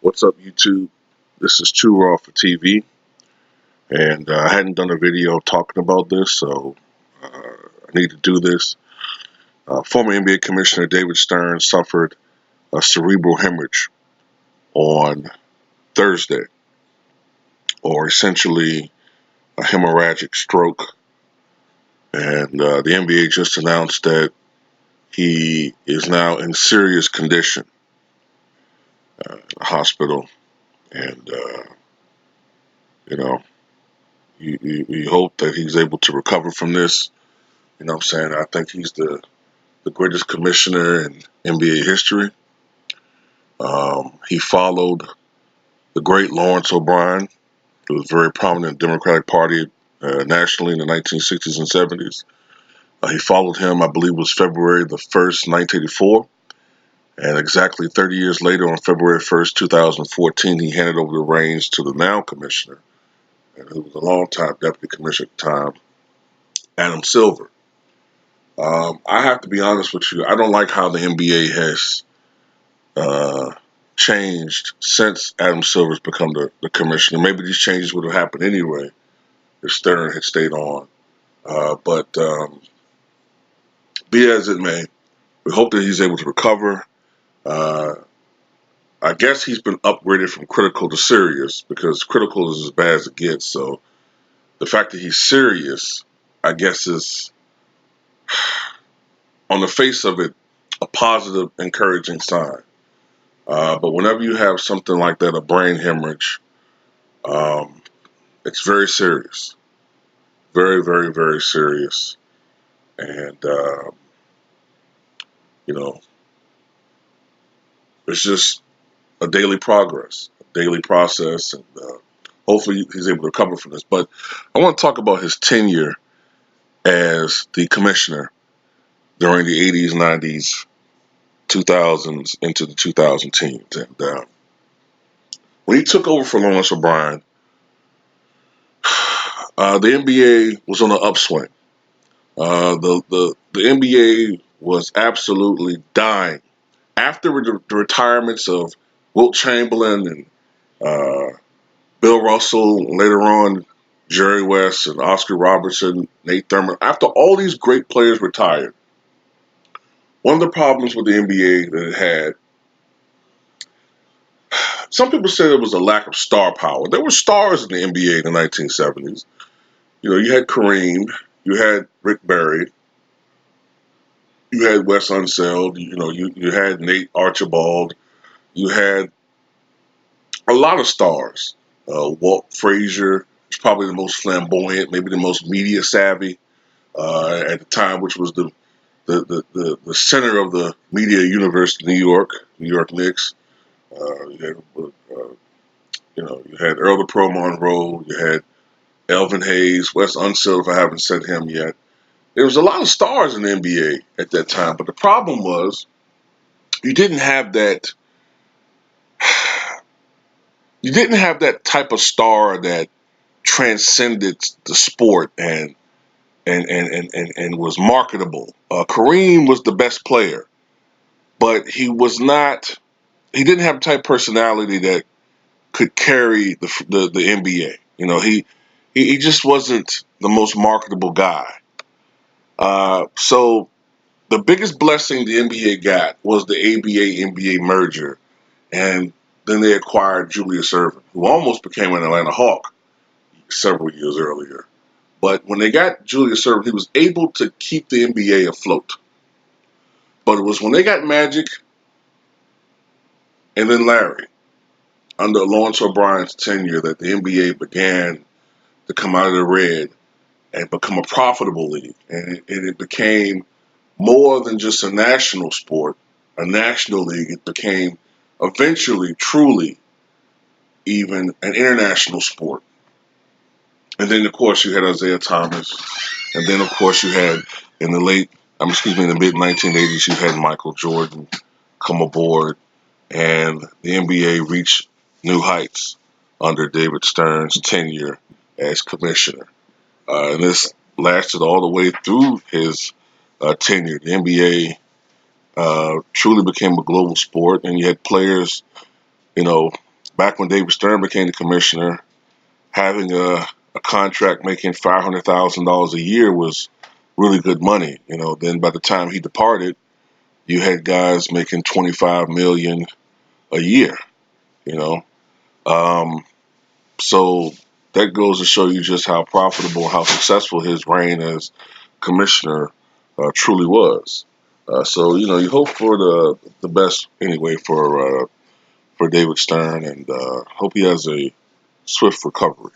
What's up, YouTube? This is Too Raw for TV, and I hadn't done a video talking about this, so I need to do this. Former NBA Commissioner David Stern suffered a cerebral hemorrhage on Thursday, or essentially a hemorrhagic stroke, and the NBA just announced that he is now in serious condition in the hospital, and you know, you hope that he's able to recover from this. You know what I'm saying? I think he's the greatest commissioner in NBA history. He followed the great Lawrence O'Brien, who was very prominent in the Democratic Party nationally in the 1960s and 70s. He followed him, I believe it was February the 1st, 1984. And exactly 30 years later, on February 1st, 2014, he handed over the reins to the now commissioner, and who was a longtime deputy commissioner at the time, Adam Silver. I have to be honest with you, I don't like how the NBA has changed since Adam Silver's become the commissioner. Maybe these changes would have happened anyway if Stern had stayed on. But be as it may, we hope that he's able to recover. Uh, I guess he's been upgraded from critical to serious, because critical is as bad as it gets. So the fact that he's serious, I guess, is on the face of it a positive, encouraging sign. But whenever you have something like that, a brain hemorrhage, um, it's very serious. Very, very, very serious. And, you know, it's just a daily progress, a daily process. And hopefully he's able to recover from this. But I want to talk about his tenure as the commissioner during the 80s, 90s, 2000s, into the 2010s. And when he took over for Lawrence O'Brien, the NBA was on an upswing. The NBA was absolutely dying after the retirements of Wilt Chamberlain and Bill Russell, and later on Jerry West and Oscar Robertson, Nate Thurmond. After all these great players retired, one of the problems with the NBA that it had, some people said it was a lack of star power. There were stars in the NBA in the 1970s. You know, you had Kareem, you had Rick Barry, you had Wes Unseld, you had Nate Archibald, you had a lot of stars. Walt Frazier was probably the most flamboyant, maybe the most media savvy at the time, which was the center of the media universe in New York Knicks. You had, you had Earl the Pro Monroe, you had Elvin Hayes, Wes Unseld, if I haven't said him yet. There was a lot of stars in the NBA at that time, but the problem was you didn't have that. You didn't have that type of star that transcended the sport and was marketable. Kareem was the best player, but he was not. He didn't have the type of personality that could carry the NBA. He just wasn't the most marketable guy. So the biggest blessing the NBA got was the ABA-NBA merger, and then they acquired Julius Erving, who almost became an Atlanta Hawk several years earlier. But when they got Julius Erving, he was able to keep the NBA afloat. But it was when they got Magic and then Larry under Lawrence O'Brien's tenure that the NBA began to come out of the red and become a profitable league. And it became more than just a national sport, a national league. It became eventually, truly, even an international sport. And then, of course, you had Isaiah Thomas. And then, of course, you had in the mid 1980s, you had Michael Jordan come aboard, and the NBA reached new heights under David Stern's tenure as commissioner. And this lasted all the way through his tenure. The NBA truly became a global sport, and you had players, you know, Back when David Stern became the commissioner, having a contract making $500,000 a year was really good money. Then by the time he departed, you had guys making 25 million a year. You know, um, so that goes to show you just how profitable, how successful his reign as commissioner truly was. So you hope for the best anyway for David Stern, and hope he has a swift recovery.